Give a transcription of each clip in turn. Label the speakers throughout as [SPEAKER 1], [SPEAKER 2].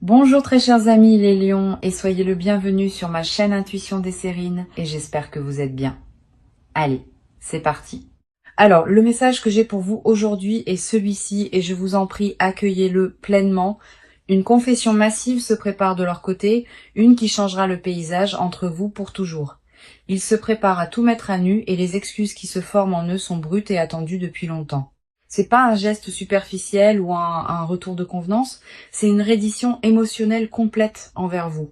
[SPEAKER 1] Bonjour très chers amis les lions et soyez le bienvenu sur ma chaîne Intuition des Sérines et j'espère que vous êtes bien. Allez, c'est parti. Alors, le message que j'ai pour vous aujourd'hui est celui-ci et je vous en prie, accueillez-le pleinement. Une confession massive se prépare de leur côté, une qui changera le paysage entre vous pour toujours. Ils se préparent à tout mettre à nu et les excuses qui se forment en eux sont brutes et attendues depuis longtemps. C'est pas un geste superficiel ou un retour de convenance, c'est une reddition émotionnelle complète envers vous.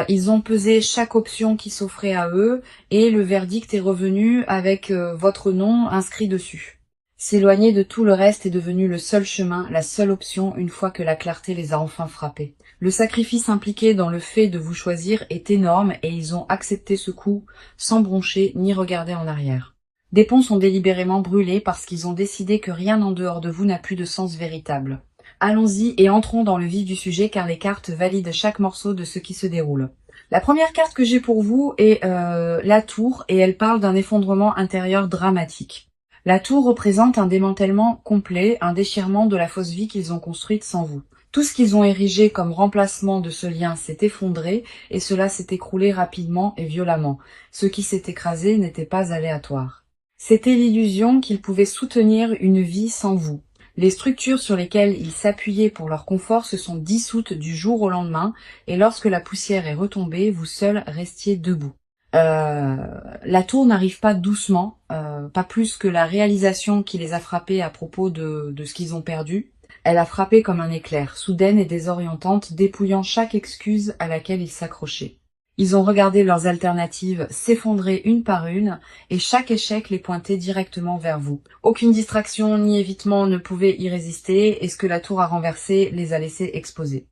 [SPEAKER 1] Ils ont pesé chaque option qui s'offrait à eux et le verdict est revenu avec votre nom inscrit dessus. S'éloigner de tout le reste est devenu le seul chemin, la seule option une fois que la clarté les a enfin frappés. Le sacrifice impliqué dans le fait de vous choisir est énorme et ils ont accepté ce coup sans broncher ni regarder en arrière. Des ponts sont délibérément brûlés parce qu'ils ont décidé que rien en dehors de vous n'a plus de sens véritable. Allons-y et entrons dans le vif du sujet car les cartes valident chaque morceau de ce qui se déroule. La première carte que j'ai pour vous est la tour et elle parle d'un effondrement intérieur dramatique. La tour représente un démantèlement complet, un déchirement de la fausse vie qu'ils ont construite sans vous. Tout ce qu'ils ont érigé comme remplacement de ce lien s'est effondré et cela s'est écroulé rapidement et violemment. Ce qui s'est écrasé n'était pas aléatoire. C'était l'illusion qu'ils pouvaient soutenir une vie sans vous. Les structures sur lesquelles ils s'appuyaient pour leur confort se sont dissoutes du jour au lendemain, et lorsque la poussière est retombée, vous seuls restiez debout. La tour n'arrive pas doucement, pas plus que la réalisation qui les a frappés à propos de ce qu'ils ont perdu. Elle a frappé comme un éclair, soudaine et désorientante, dépouillant chaque excuse à laquelle ils s'accrochaient. Ils ont regardé leurs alternatives s'effondrer une par une, et chaque échec les pointait directement vers vous. Aucune distraction ni évitement ne pouvait y résister, et ce que la tour a renversé les a laissés exposés.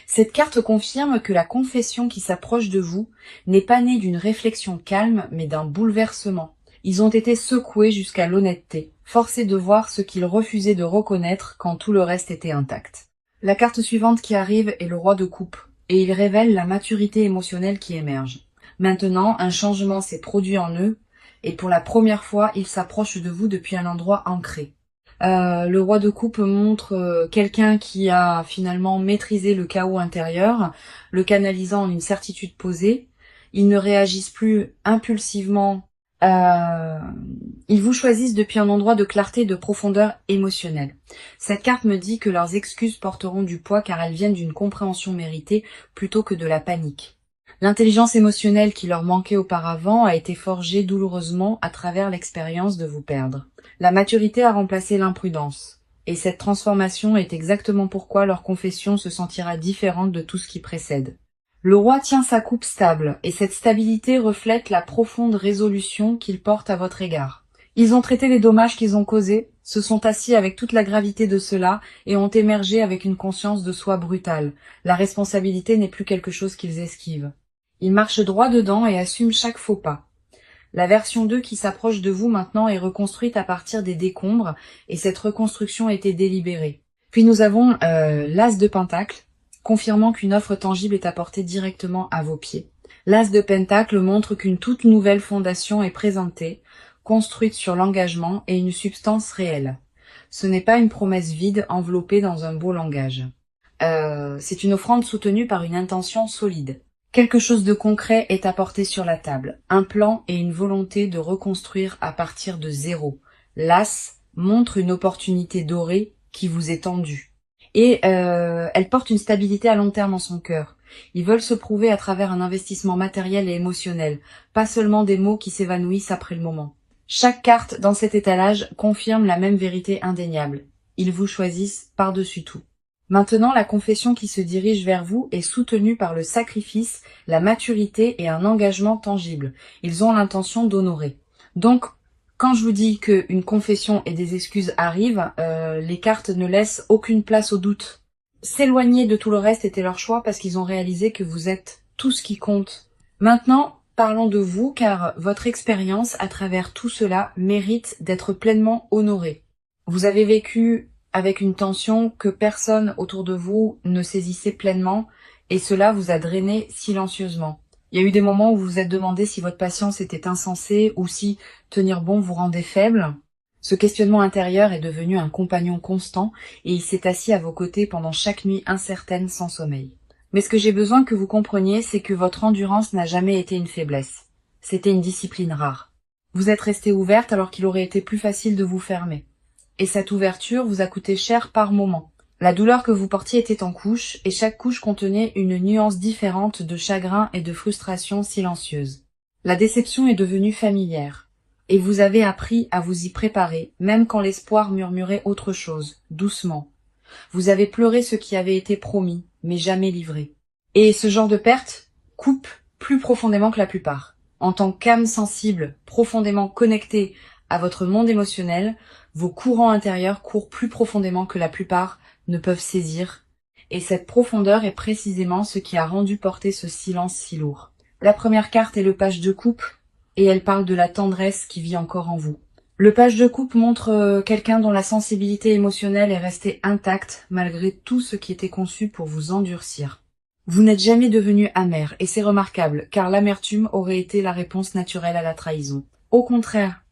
[SPEAKER 1] Cette carte confirme que la confession qui s'approche de vous n'est pas née d'une réflexion calme, mais d'un bouleversement. Ils ont été secoués jusqu'à l'honnêteté, forcés de voir ce qu'ils refusaient de reconnaître quand tout le reste était intact. La carte suivante qui arrive est le roi de coupe, et il révèle la maturité émotionnelle qui émerge. Maintenant, un changement s'est produit en eux, et pour la première fois, ils s'approchent de vous depuis un endroit ancré. Le roi de coupe montre quelqu'un qui a finalement maîtrisé le chaos intérieur, le canalisant en une certitude posée. Ils ne réagissent plus impulsivement. Ils vous choisissent depuis un endroit de clarté et de profondeur émotionnelle. Cette carte me dit que leurs excuses porteront du poids car elles viennent d'une compréhension méritée plutôt que de la panique. L'intelligence émotionnelle qui leur manquait auparavant a été forgée douloureusement à travers l'expérience de vous perdre. La maturité a remplacé l'imprudence. Et cette transformation est exactement pourquoi leur confession se sentira différente de tout ce qui précède. Le roi tient sa coupe stable, et cette stabilité reflète la profonde résolution qu'il porte à votre égard. Ils ont traité les dommages qu'ils ont causés, se sont assis avec toute la gravité de cela, et ont émergé avec une conscience de soi brutale. La responsabilité n'est plus quelque chose qu'ils esquivent. Ils marchent droit dedans et assument chaque faux pas. La version 2 qui s'approche de vous maintenant est reconstruite à partir des décombres, et cette reconstruction a été délibérée. Puis nous avons l'As de Pentacle, confirmant qu'une offre tangible est apportée directement à vos pieds. L'As de Pentacle montre qu'une toute nouvelle fondation est présentée, construite sur l'engagement et une substance réelle. Ce n'est pas une promesse vide enveloppée dans un beau langage. C'est une offrande soutenue par une intention solide. Quelque chose de concret est apporté sur la table, un plan et une volonté de reconstruire à partir de zéro. L'As montre une opportunité dorée qui vous est tendue. Et elle porte une stabilité à long terme en son cœur. Ils veulent se prouver à travers un investissement matériel et émotionnel, pas seulement des mots qui s'évanouissent après le moment. Chaque carte dans cet étalage confirme la même vérité indéniable. Ils vous choisissent par-dessus tout. Maintenant, la confession qui se dirige vers vous est soutenue par le sacrifice, la maturité et un engagement tangible. Ils ont l'intention d'honorer. Donc, quand je vous dis qu'une confession et des excuses arrivent, les cartes ne laissent aucune place au doute. S'éloigner de tout le reste était leur choix parce qu'ils ont réalisé que vous êtes tout ce qui compte. Maintenant, parlons de vous car votre expérience à travers tout cela mérite d'être pleinement honorée. Vous avez vécu avec une tension que personne autour de vous ne saisissait pleinement, et cela vous a drainé silencieusement. Il y a eu des moments où vous vous êtes demandé si votre patience était insensée ou si tenir bon vous rendait faible. Ce questionnement intérieur est devenu un compagnon constant et il s'est assis à vos côtés pendant chaque nuit incertaine sans sommeil. Mais ce que j'ai besoin que vous compreniez, c'est que votre endurance n'a jamais été une faiblesse. C'était une discipline rare. Vous êtes restée ouverte alors qu'il aurait été plus facile de vous fermer. Et cette ouverture vous a coûté cher par moment. La douleur que vous portiez était en couches, et chaque couche contenait une nuance différente de chagrin et de frustration silencieuse. La déception est devenue familière. Et vous avez appris à vous y préparer, même quand l'espoir murmurait autre chose, doucement. Vous avez pleuré ce qui avait été promis, mais jamais livré. Et ce genre de perte coupe plus profondément que la plupart. En tant qu'âme sensible, profondément connectée à votre monde émotionnel, vos courants intérieurs courent plus profondément que la plupart ne peuvent saisir. Et cette profondeur est précisément ce qui a rendu porter ce silence si lourd. La première carte est le page de coupe, et elle parle de la tendresse qui vit encore en vous. Le page de coupe montre quelqu'un dont la sensibilité émotionnelle est restée intacte malgré tout ce qui était conçu pour vous endurcir. Vous n'êtes jamais devenu amer, et c'est remarquable, car l'amertume aurait été la réponse naturelle à la trahison. Au contraire,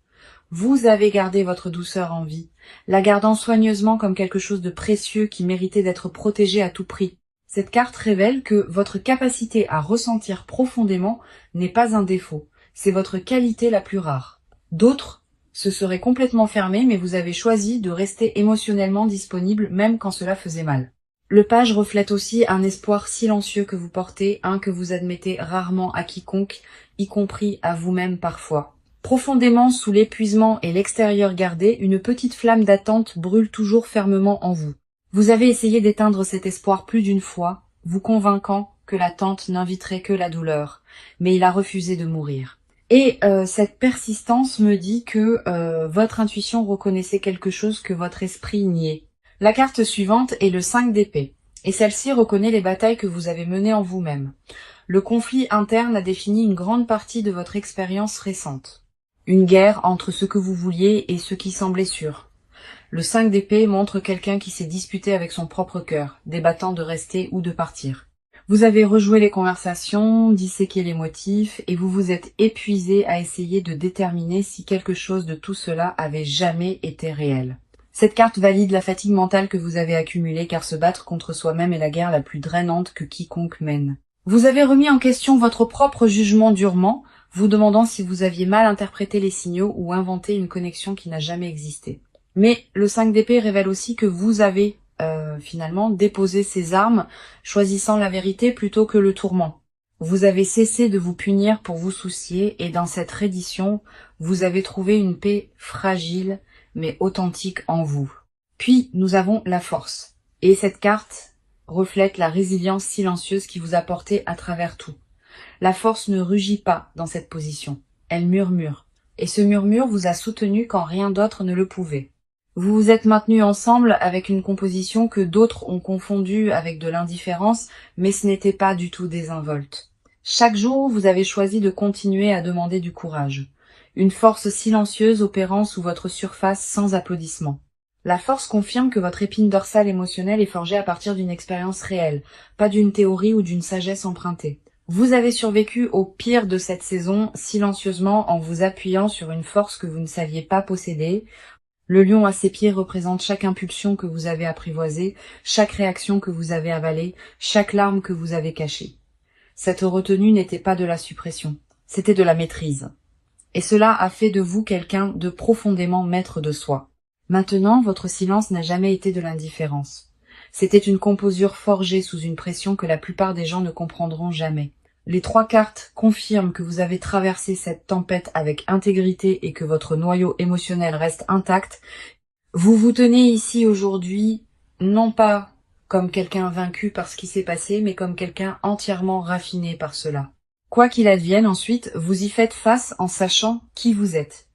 [SPEAKER 1] vous avez gardé votre douceur en vie, la gardant soigneusement comme quelque chose de précieux qui méritait d'être protégé à tout prix. Cette carte révèle que votre capacité à ressentir profondément n'est pas un défaut. C'est votre qualité la plus rare. D'autres se seraient complètement fermés, mais vous avez choisi de rester émotionnellement disponible même quand cela faisait mal. Le page reflète aussi un espoir silencieux que vous portez, que vous admettez rarement à quiconque, y compris à vous-même parfois. Profondément sous l'épuisement et l'extérieur gardé, une petite flamme d'attente brûle toujours fermement en vous. Vous avez essayé d'éteindre cet espoir plus d'une fois, vous convainquant que l'attente n'inviterait que la douleur, mais il a refusé de mourir. Et cette persistance me dit que votre intuition reconnaissait quelque chose que votre esprit niait. La carte suivante est le 5 d'épée, et celle-ci reconnaît les batailles que vous avez menées en vous-même. Le conflit interne a défini une grande partie de votre expérience récente. Une guerre entre ce que vous vouliez et ce qui semblait sûr. Le 5 d'épée montre quelqu'un qui s'est disputé avec son propre cœur, débattant de rester ou de partir. Vous avez rejoué les conversations, disséqué les motifs, et vous vous êtes épuisé à essayer de déterminer si quelque chose de tout cela avait jamais été réel. Cette carte valide la fatigue mentale que vous avez accumulée, car se battre contre soi-même est la guerre la plus drainante que quiconque mène. Vous avez remis en question votre propre jugement durement, vous demandant si vous aviez mal interprété les signaux ou inventé une connexion qui n'a jamais existé. Mais le 5 d'épée révèle aussi que vous avez finalement déposé ces armes, choisissant la vérité plutôt que le tourment. Vous avez cessé de vous punir pour vous soucier, et dans cette reddition, vous avez trouvé une paix fragile mais authentique en vous. Puis nous avons la force, et cette carte reflète la résilience silencieuse qui vous a porté à travers tout. La force ne rugit pas dans cette position, elle murmure, et ce murmure vous a soutenu quand rien d'autre ne le pouvait. Vous vous êtes maintenus ensemble avec une composition que d'autres ont confondue avec de l'indifférence, mais ce n'était pas du tout désinvolte. Chaque jour, vous avez choisi de continuer à demander du courage. Une force silencieuse opérant sous votre surface sans applaudissements. La force confirme que votre épine dorsale émotionnelle est forgée à partir d'une expérience réelle, pas d'une théorie ou d'une sagesse empruntée. Vous avez survécu au pire de cette saison silencieusement en vous appuyant sur une force que vous ne saviez pas posséder. Le lion à ses pieds représente chaque impulsion que vous avez apprivoisée, chaque réaction que vous avez avalée, chaque larme que vous avez cachée. Cette retenue n'était pas de la suppression, c'était de la maîtrise. Et cela a fait de vous quelqu'un de profondément maître de soi. Maintenant, votre silence n'a jamais été de l'indifférence. C'était une composure forgée sous une pression que la plupart des gens ne comprendront jamais. Les 3 cartes confirment que vous avez traversé cette tempête avec intégrité et que votre noyau émotionnel reste intact. Vous vous tenez ici aujourd'hui, non pas comme quelqu'un vaincu par ce qui s'est passé, mais comme quelqu'un entièrement raffiné par cela. Quoi qu'il advienne ensuite, vous y faites face en sachant qui vous êtes.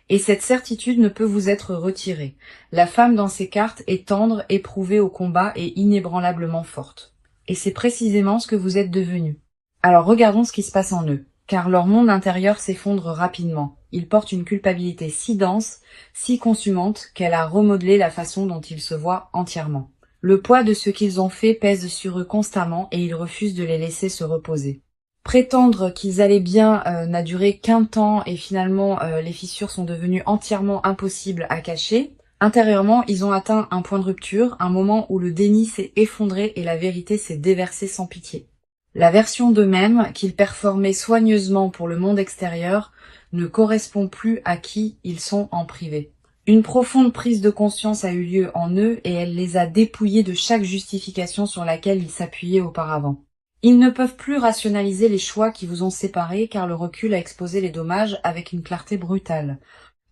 [SPEAKER 1] Et cette certitude ne peut vous être retirée. La femme dans ces cartes est tendre, éprouvée au combat et inébranlablement forte. Et c'est précisément ce que vous êtes devenu. Alors regardons ce qui se passe en eux, car leur monde intérieur s'effondre rapidement. Ils portent une culpabilité si dense, si consumante, qu'elle a remodelé la façon dont ils se voient entièrement. Le poids de ce qu'ils ont fait pèse sur eux constamment et ils refusent de les laisser se reposer. Prétendre qu'ils allaient bien n'a duré qu'un temps et finalement les fissures sont devenues entièrement impossibles à cacher. Intérieurement, ils ont atteint un point de rupture, un moment où le déni s'est effondré et la vérité s'est déversée sans pitié. La version d'eux-mêmes, qu'ils performaient soigneusement pour le monde extérieur, ne correspond plus à qui ils sont en privé. Une profonde prise de conscience a eu lieu en eux et elle les a dépouillés de chaque justification sur laquelle ils s'appuyaient auparavant. Ils ne peuvent plus rationaliser les choix qui vous ont séparés car le recul a exposé les dommages avec une clarté brutale.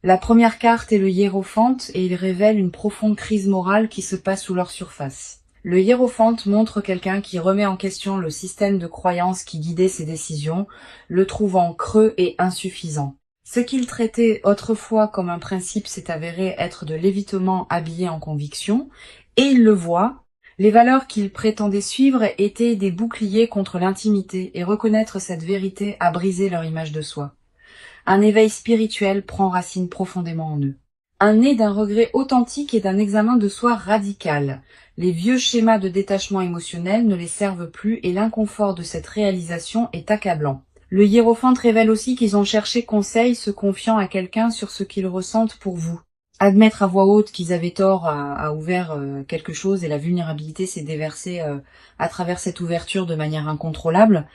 [SPEAKER 1] La première carte est le hiérophante et il révèle une profonde crise morale qui se passe sous leur surface. Le hiérophante montre quelqu'un qui remet en question le système de croyances qui guidait ses décisions, le trouvant creux et insuffisant. Ce qu'il traitait autrefois comme un principe s'est avéré être de l'évitement habillé en conviction, et il le voit. Les valeurs qu'il prétendait suivre étaient des boucliers contre l'intimité, et reconnaître cette vérité a brisé leur image de soi. Un éveil spirituel prend racine profondément en eux. Un né d'un regret authentique et d'un examen de soi radical. Les vieux schémas de détachement émotionnel ne les servent plus et l'inconfort de cette réalisation est accablant. Le hiérophante révèle aussi qu'ils ont cherché conseil se confiant à quelqu'un sur ce qu'ils ressentent pour vous. Admettre à voix haute qu'ils avaient tort a ouvert quelque chose et la vulnérabilité s'est déversée à travers cette ouverture de manière incontrôlable.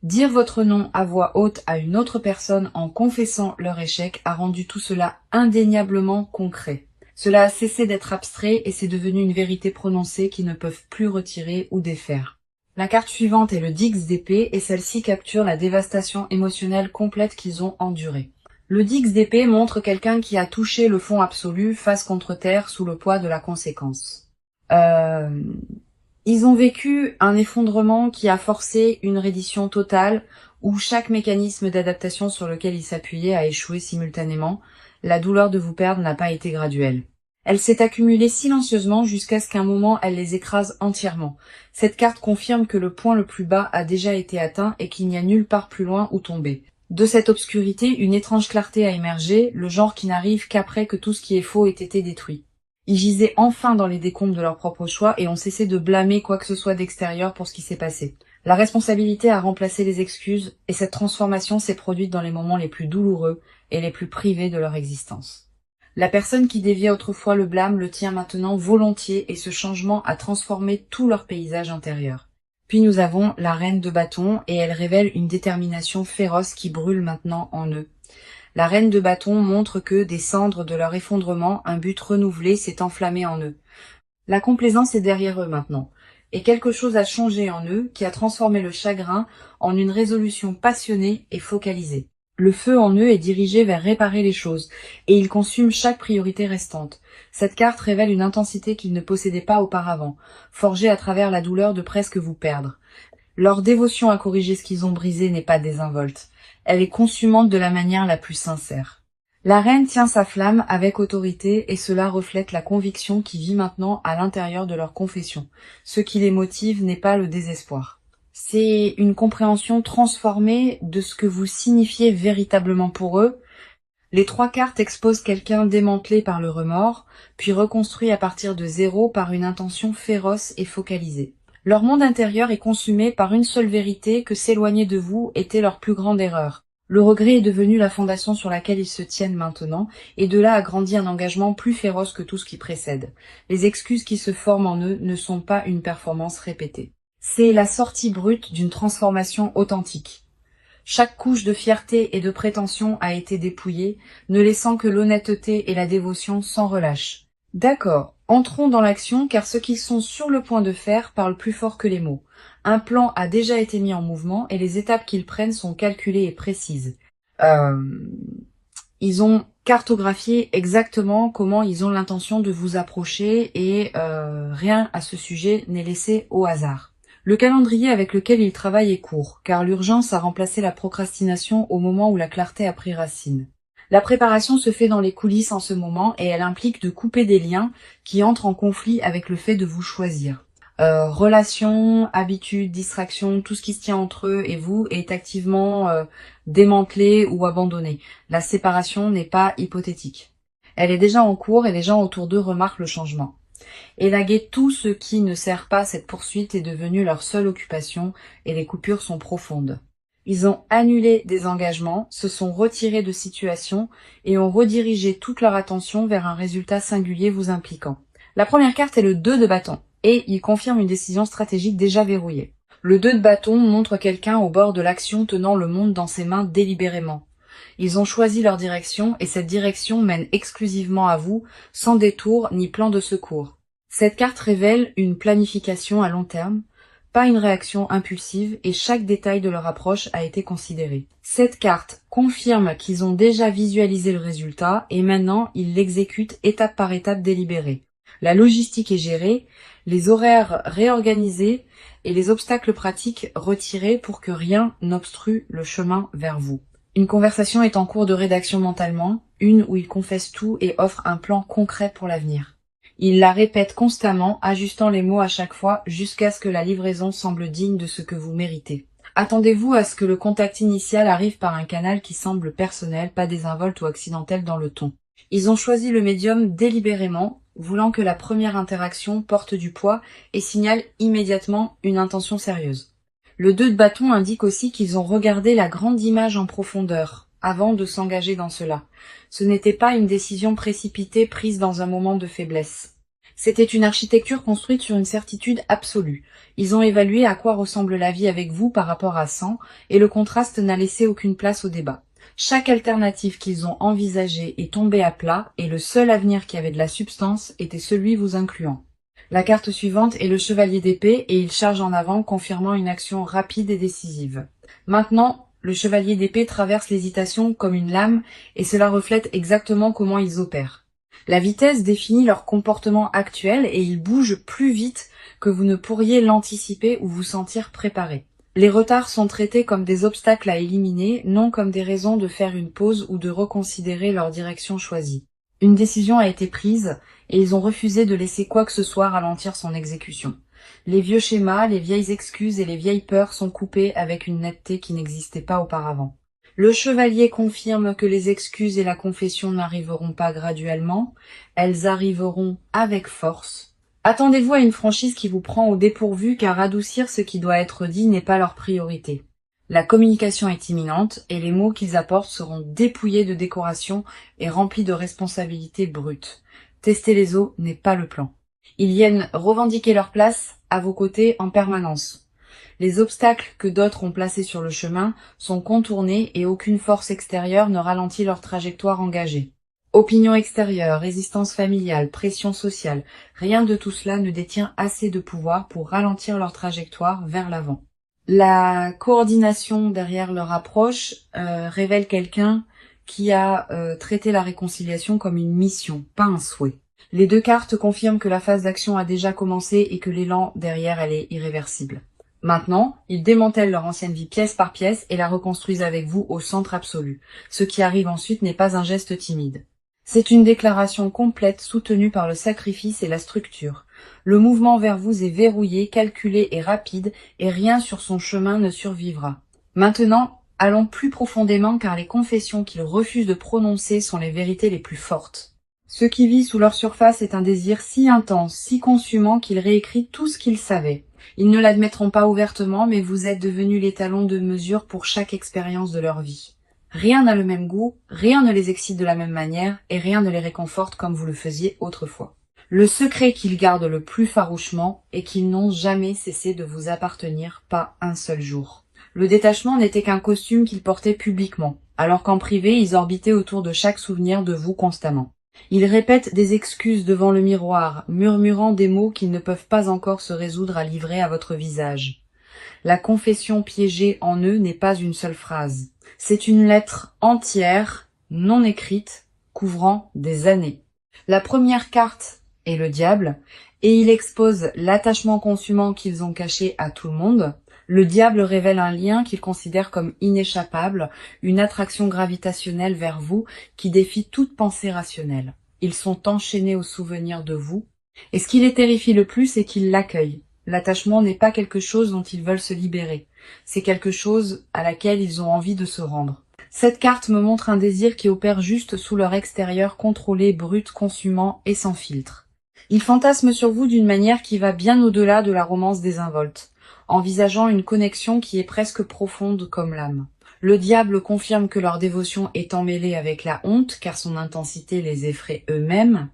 [SPEAKER 1] Dire votre nom à voix haute à une autre personne en confessant leur échec a rendu tout cela indéniablement concret. Cela a cessé d'être abstrait et c'est devenu une vérité prononcée qu'ils ne peuvent plus retirer ou défaire. La carte suivante est le Dix d'épée et celle-ci capture la dévastation émotionnelle complète qu'ils ont endurée. Le Dix d'épée montre quelqu'un qui a touché le fond absolu face contre terre sous le poids de la conséquence. Ils ont vécu un effondrement qui a forcé une reddition totale où chaque mécanisme d'adaptation sur lequel ils s'appuyaient a échoué simultanément. La douleur de vous perdre n'a pas été graduelle. Elle s'est accumulée silencieusement jusqu'à ce qu'un moment elle les écrase entièrement. Cette carte confirme que le point le plus bas a déjà été atteint et qu'il n'y a nulle part plus loin où tomber. De cette obscurité, une étrange clarté a émergé, le genre qui n'arrive qu'après que tout ce qui est faux ait été détruit. Ils gisaient enfin dans les décombres de leurs propres choix et ont cessé de blâmer quoi que ce soit d'extérieur pour ce qui s'est passé. La responsabilité a remplacé les excuses et cette transformation s'est produite dans les moments les plus douloureux et les plus privés de leur existence. La personne qui déviait autrefois le blâme le tient maintenant volontiers et ce changement a transformé tout leur paysage intérieur. Puis nous avons la reine de bâton et elle révèle une détermination féroce qui brûle maintenant en eux. La reine de bâton montre que, des cendres de leur effondrement, un but renouvelé s'est enflammé en eux. La complaisance est derrière eux maintenant, et quelque chose a changé en eux qui a transformé le chagrin en une résolution passionnée et focalisée. Le feu en eux est dirigé vers réparer les choses, et il consume chaque priorité restante. Cette carte révèle une intensité qu'ils ne possédaient pas auparavant, forgée à travers la douleur de presque vous perdre. Leur dévotion à corriger ce qu'ils ont brisé n'est pas désinvolte. Elle est consumante de la manière la plus sincère. La reine tient sa flamme avec autorité et cela reflète la conviction qui vit maintenant à l'intérieur de leur confession. Ce qui les motive n'est pas le désespoir. C'est une compréhension transformée de ce que vous signifiez véritablement pour eux. Les trois cartes exposent quelqu'un démantelé par le remords, puis reconstruit à partir de zéro par une intention féroce et focalisée. Leur monde intérieur est consumé par une seule vérité que s'éloigner de vous était leur plus grande erreur. Le regret est devenu la fondation sur laquelle ils se tiennent maintenant, et de là a grandi un engagement plus féroce que tout ce qui précède. Les excuses qui se forment en eux ne sont pas une performance répétée. C'est la sortie brute d'une transformation authentique. Chaque couche de fierté et de prétention a été dépouillée, ne laissant que l'honnêteté et la dévotion sans relâche. D'accord, entrons dans l'action car ce qu'ils sont sur le point de faire parle plus fort que les mots. Un plan a déjà été mis en mouvement et les étapes qu'ils prennent sont calculées et précises. Ils ont cartographié exactement comment ils ont l'intention de vous approcher et rien à ce sujet n'est laissé au hasard. Le calendrier avec lequel ils travaillent est court, car l'urgence a remplacé la procrastination au moment où la clarté a pris racine. La préparation se fait dans les coulisses en ce moment et elle implique de couper des liens qui entrent en conflit avec le fait de vous choisir. Relations, habitudes, distractions, tout ce qui se tient entre eux et vous est activement démantelé ou abandonné. La séparation n'est pas hypothétique. Elle est déjà en cours et les gens autour d'eux remarquent le changement. Élaguer tout ce qui ne sert pas cette poursuite est devenu leur seule occupation et les coupures sont profondes. Ils ont annulé des engagements, se sont retirés de situations et ont redirigé toute leur attention vers un résultat singulier vous impliquant. La première carte est le 2 de bâton et il confirme une décision stratégique déjà verrouillée. Le 2 de bâton montre quelqu'un au bord de l'action tenant le monde dans ses mains délibérément. Ils ont choisi leur direction et cette direction mène exclusivement à vous, sans détour ni plan de secours. Cette carte révèle une planification à long terme, pas une réaction impulsive et chaque détail de leur approche a été considéré. Cette carte confirme qu'ils ont déjà visualisé le résultat et maintenant ils l'exécutent étape par étape délibérée. La logistique est gérée, les horaires réorganisés et les obstacles pratiques retirés pour que rien n'obstrue le chemin vers vous. Une conversation est en cours de rédaction mentalement, une où ils confessent tout et offrent un plan concret pour l'avenir. Ils la répètent constamment, ajustant les mots à chaque fois jusqu'à ce que la livraison semble digne de ce que vous méritez. Attendez-vous à ce que le contact initial arrive par un canal qui semble personnel, pas désinvolte ou accidentel dans le ton. Ils ont choisi le médium délibérément, voulant que la première interaction porte du poids et signale immédiatement une intention sérieuse. Le 2 de bâton indique aussi qu'ils ont regardé la grande image en profondeur, avant de s'engager dans cela. Ce n'était pas une décision précipitée prise dans un moment de faiblesse. C'était une architecture construite sur une certitude absolue. Ils ont évalué à quoi ressemble la vie avec vous par rapport à 100, et le contraste n'a laissé aucune place au débat. Chaque alternative qu'ils ont envisagée est tombée à plat, et le seul avenir qui avait de la substance était celui vous incluant. La carte suivante est le chevalier d'épée, et il charge en avant, confirmant une action rapide et décisive. Maintenant, le chevalier d'épée traverse l'hésitation comme une lame, et cela reflète exactement comment ils opèrent. La vitesse définit leur comportement actuel, et ils bougent plus vite que vous ne pourriez l'anticiper ou vous sentir préparé. Les retards sont traités comme des obstacles à éliminer, non comme des raisons de faire une pause ou de reconsidérer leur direction choisie. Une décision a été prise, et ils ont refusé de laisser quoi que ce soit ralentir son exécution. Les vieux schémas, les vieilles excuses et les vieilles peurs sont coupés avec une netteté qui n'existait pas auparavant. Le chevalier confirme que les excuses et la confession n'arriveront pas graduellement, elles arriveront avec force. Attendez-vous à une franchise qui vous prend au dépourvu car adoucir ce qui doit être dit n'est pas leur priorité. La communication est imminente et les mots qu'ils apportent seront dépouillés de décoration et remplis de responsabilités brutes. Tester les eaux n'est pas le plan. Ils viennent revendiquer leur place à vos côtés en permanence. Les obstacles que d'autres ont placés sur le chemin sont contournés et aucune force extérieure ne ralentit leur trajectoire engagée. Opinion extérieure, résistance familiale, pression sociale, rien de tout cela ne détient assez de pouvoir pour ralentir leur trajectoire vers l'avant. La coordination derrière leur approche révèle quelqu'un qui a traité la réconciliation comme une mission, pas un souhait. Les deux cartes confirment que la phase d'action a déjà commencé et que l'élan derrière elle est irréversible. Maintenant, ils démantèlent leur ancienne vie pièce par pièce et la reconstruisent avec vous au centre absolu. Ce qui arrive ensuite n'est pas un geste timide. C'est une déclaration complète soutenue par le sacrifice et la structure. Le mouvement vers vous est verrouillé, calculé et rapide et rien sur son chemin ne survivra. Maintenant, allons plus profondément car les confessions qu'ils refusent de prononcer sont les vérités les plus fortes. Ce qui vit sous leur surface est un désir si intense, si consumant qu'ils réécrivent tout ce qu'ils savaient. Ils ne l'admettront pas ouvertement, mais vous êtes devenus l'étalon de mesure pour chaque expérience de leur vie. Rien n'a le même goût, rien ne les excite de la même manière, et rien ne les réconforte comme vous le faisiez autrefois. Le secret qu'ils gardent le plus farouchement est qu'ils n'ont jamais cessé de vous appartenir, pas un seul jour. Le détachement n'était qu'un costume qu'ils portaient publiquement, alors qu'en privé ils orbitaient autour de chaque souvenir de vous constamment. Ils répètent des excuses devant le miroir, murmurant des mots qu'ils ne peuvent pas encore se résoudre à livrer à votre visage. La confession piégée en eux n'est pas une seule phrase. C'est une lettre entière, non écrite, couvrant des années. La première carte est le diable, et il expose l'attachement consumant qu'ils ont caché à tout le monde. Le diable révèle un lien qu'ils considèrent comme inéchappable, une attraction gravitationnelle vers vous qui défie toute pensée rationnelle. Ils sont enchaînés au souvenir de vous, et ce qui les terrifie le plus est qu'ils l'accueillent. L'attachement n'est pas quelque chose dont ils veulent se libérer, c'est quelque chose à laquelle ils ont envie de se rendre. Cette carte me montre un désir qui opère juste sous leur extérieur contrôlé, brut, consumant et sans filtre. Ils fantasment sur vous d'une manière qui va bien au-delà de la romance désinvolte, envisageant une connexion qui est presque profonde comme l'âme. Le diable confirme que leur dévotion est emmêlée avec la honte, car son intensité les effraie eux-mêmes.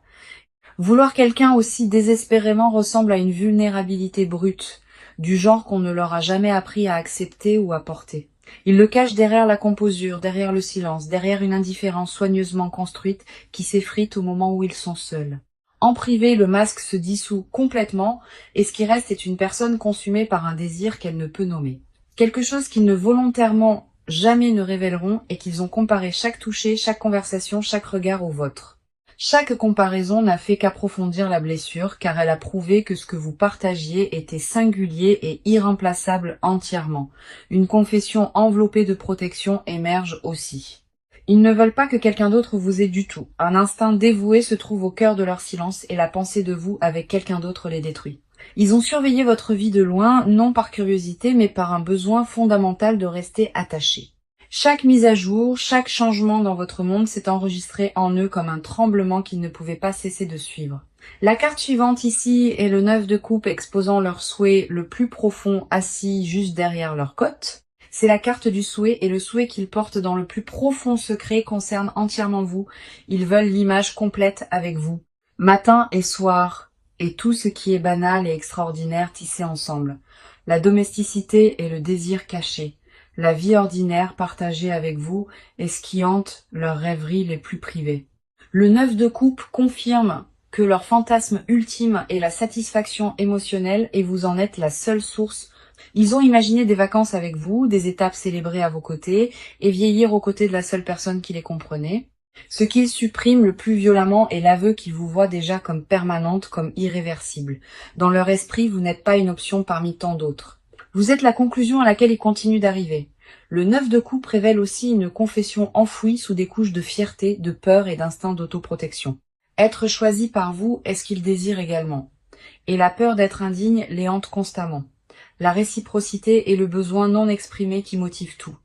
[SPEAKER 1] Vouloir quelqu'un aussi désespérément ressemble à une vulnérabilité brute, du genre qu'on ne leur a jamais appris à accepter ou à porter. Ils le cachent derrière la composure, derrière le silence, derrière une indifférence soigneusement construite qui s'effrite au moment où ils sont seuls. En privé, le masque se dissout complètement et ce qui reste est une personne consumée par un désir qu'elle ne peut nommer. Quelque chose qu'ils ne volontairement jamais ne révéleront et qu'ils ont comparé chaque toucher, chaque conversation, chaque regard au vôtre. Chaque comparaison n'a fait qu'approfondir la blessure, car elle a prouvé que ce que vous partagiez était singulier et irremplaçable entièrement. Une confession enveloppée de protection émerge aussi. Ils ne veulent pas que quelqu'un d'autre vous ait du tout. Un instinct dévoué se trouve au cœur de leur silence et la pensée de vous avec quelqu'un d'autre les détruit. Ils ont surveillé votre vie de loin, non par curiosité, mais par un besoin fondamental de rester attachés. Chaque mise à jour, chaque changement dans votre monde s'est enregistré en eux comme un tremblement qu'ils ne pouvaient pas cesser de suivre. La carte suivante ici est le 9 de coupe exposant leur souhait le plus profond assis juste derrière leur côte. C'est la carte du souhait et le souhait qu'ils portent dans le plus profond secret concerne entièrement vous. Ils veulent l'image complète avec vous. Matin et soir, et tout ce qui est banal et extraordinaire tissé ensemble. La domesticité et le désir caché. La vie ordinaire partagée avec vous est ce qui hante leurs rêveries les plus privées. Le 9 de coupe confirme que leur fantasme ultime est la satisfaction émotionnelle et vous en êtes la seule source. Ils ont imaginé des vacances avec vous, des étapes célébrées à vos côtés et vieillir aux côtés de la seule personne qui les comprenait. Ce qu'ils suppriment le plus violemment est l'aveu qu'ils vous voient déjà comme permanente, comme irréversible. Dans leur esprit, vous n'êtes pas une option parmi tant d'autres. Vous êtes la conclusion à laquelle ils continuent d'arriver. Le 9 de coupe révèle aussi une confession enfouie sous des couches de fierté, de peur et d'instinct d'autoprotection. Être choisi par vous est ce qu'ils désirent également. Et la peur d'être indigne les hante constamment. La réciprocité est le besoin non exprimé qui motive tout.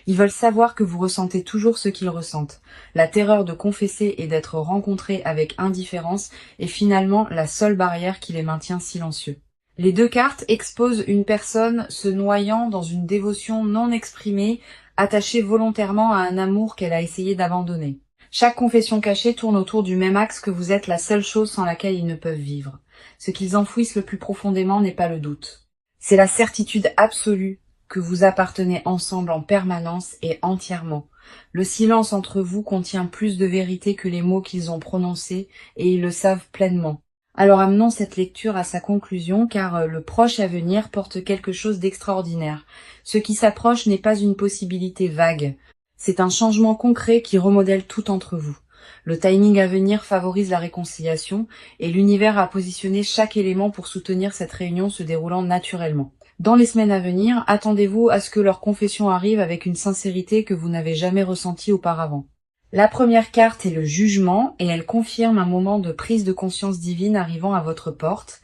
[SPEAKER 1] Ils veulent savoir que vous ressentez toujours ce qu'ils ressentent. La terreur de confesser et d'être rencontrés avec indifférence est finalement la seule barrière qui les maintient silencieux. Les deux cartes exposent une personne se noyant dans une dévotion non exprimée, attachée volontairement à un amour qu'elle a essayé d'abandonner. Chaque confession cachée tourne autour du même axe que vous êtes la seule chose sans laquelle ils ne peuvent vivre. Ce qu'ils enfouissent le plus profondément n'est pas le doute. C'est la certitude absolue que vous appartenez ensemble en permanence et entièrement. Le silence entre vous contient plus de vérité que les mots qu'ils ont prononcés et ils le savent pleinement. Alors amenons cette lecture à sa conclusion car le proche à venir porte quelque chose d'extraordinaire. Ce qui s'approche n'est pas une possibilité vague. C'est un changement concret qui remodèle tout entre vous. Le timing à venir favorise la réconciliation et l'univers a positionné chaque élément pour soutenir cette réunion se déroulant naturellement. Dans les semaines à venir, attendez-vous à ce que leur confession arrive avec une sincérité que vous n'avez jamais ressentie auparavant. La première carte est le jugement et elle confirme un moment de prise de conscience divine arrivant à votre porte.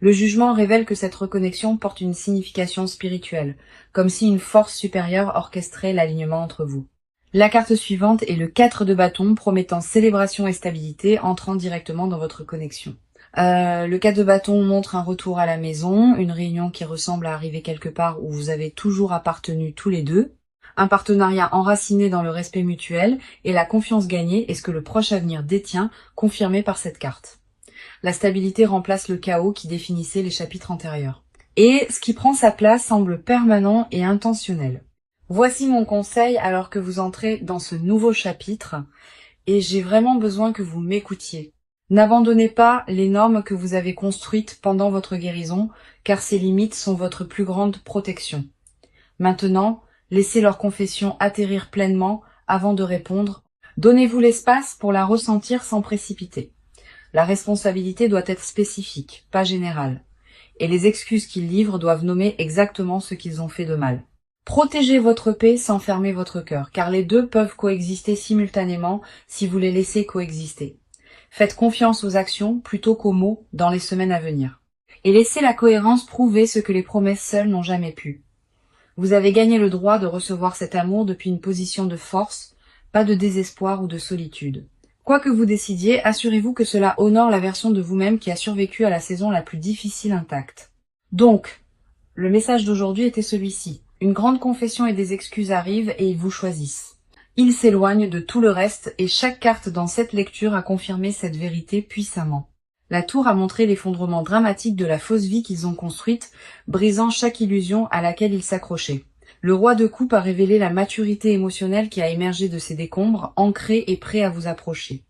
[SPEAKER 1] Le jugement révèle que cette reconnexion porte une signification spirituelle, comme si une force supérieure orchestrait l'alignement entre vous. La carte suivante est le 4 de bâton promettant célébration et stabilité entrant directement dans votre connexion. Le 4 de bâton montre un retour à la maison, une réunion qui ressemble à arriver quelque part où vous avez toujours appartenu tous les deux. Un partenariat enraciné dans le respect mutuel et la confiance gagnée est ce que le proche avenir détient, confirmé par cette carte. La stabilité remplace le chaos qui définissait les chapitres antérieurs. Et ce qui prend sa place semble permanent et intentionnel. Voici mon conseil alors que vous entrez dans ce nouveau chapitre et j'ai vraiment besoin que vous m'écoutiez. N'abandonnez pas les normes que vous avez construites pendant votre guérison car ces limites sont votre plus grande protection. Maintenant, laissez leur confession atterrir pleinement avant de répondre. Donnez-vous l'espace pour la ressentir sans précipiter. La responsabilité doit être spécifique, pas générale. Et les excuses qu'ils livrent doivent nommer exactement ce qu'ils ont fait de mal. Protégez votre paix sans fermer votre cœur, car les deux peuvent coexister simultanément si vous les laissez coexister. Faites confiance aux actions plutôt qu'aux mots dans les semaines à venir. Et laissez la cohérence prouver ce que les promesses seules n'ont jamais pu. Vous avez gagné le droit de recevoir cet amour depuis une position de force, pas de désespoir ou de solitude. Quoi que vous décidiez, assurez-vous que cela honore la version de vous-même qui a survécu à la saison la plus difficile intacte. Donc, le message d'aujourd'hui était celui-ci. Une grande confession et des excuses arrivent et ils vous choisissent. Ils s'éloignent de tout le reste et chaque carte dans cette lecture a confirmé cette vérité puissamment. La tour a montré l'effondrement dramatique de la fausse vie qu'ils ont construite, brisant chaque illusion à laquelle ils s'accrochaient. Le roi de coupe a révélé la maturité émotionnelle qui a émergé de ces décombres, ancré et prêt à vous approcher.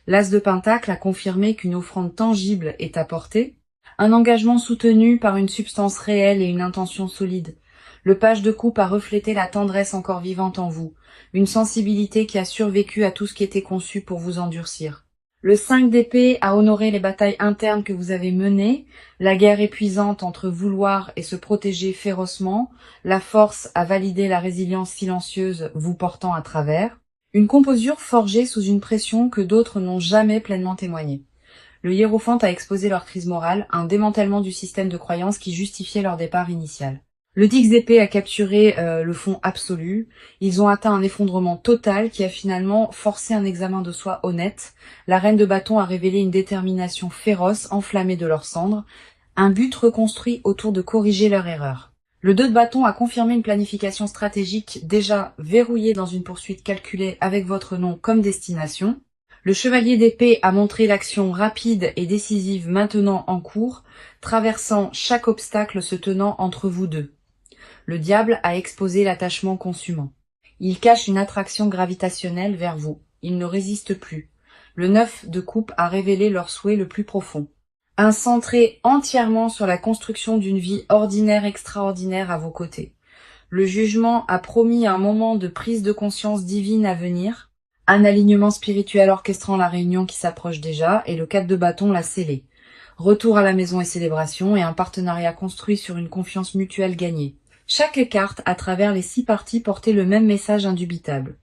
[SPEAKER 1] L'as de pentacle a confirmé qu'une offrande tangible est apportée, un engagement soutenu par une substance réelle et une intention solide. Le page de coupe a reflété la tendresse encore vivante en vous, une sensibilité qui a survécu à tout ce qui était conçu pour vous endurcir. Le 5 d'épée a honoré les batailles internes que vous avez menées, la guerre épuisante entre vouloir et se protéger férocement, la force a validé la résilience silencieuse vous portant à travers, une composure forgée sous une pression que d'autres n'ont jamais pleinement témoignée. Le hiérophante a exposé leur crise morale, un démantèlement du système de croyances qui justifiait leur départ initial. Le 10 d'épée a capturé le fond absolu. Ils ont atteint un effondrement total qui a finalement forcé un examen de soi honnête. La reine de bâton a révélé une détermination féroce, enflammée de leurs cendres, un but reconstruit autour de corriger leur erreur. Le 2 de bâton a confirmé une planification stratégique déjà verrouillée dans une poursuite calculée avec votre nom comme destination. Le chevalier d'épée a montré l'action rapide et décisive maintenant en cours, traversant chaque obstacle se tenant entre vous deux. Le diable a exposé l'attachement consumant. Il cache une attraction gravitationnelle vers vous. Il ne résiste plus. Le 9 de coupe a révélé leur souhait le plus profond. Un centré entièrement sur la construction d'une vie ordinaire extraordinaire à vos côtés. Le jugement a promis un moment de prise de conscience divine à venir, un alignement spirituel orchestrant la réunion qui s'approche déjà, et le 4 de bâton l'a scellé. Retour à la maison et célébration, et un partenariat construit sur une confiance mutuelle gagnée. Chaque carte, à travers les 6 parties, portait le même message indubitable.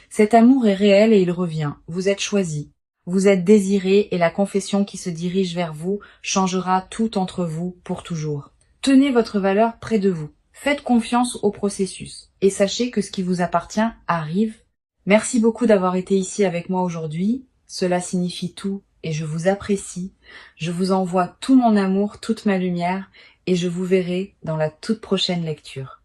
[SPEAKER 1] Cet amour est réel et il revient. Vous êtes choisis. Vous êtes désirés et la confession qui se dirige vers vous changera tout entre vous pour toujours. Tenez votre valeur près de vous. Faites confiance au processus. Et sachez que ce qui vous appartient arrive. Merci beaucoup d'avoir été ici avec moi aujourd'hui. Cela signifie tout et je vous apprécie. Je vous envoie tout mon amour, toute ma lumière et je vous verrai dans la toute prochaine lecture.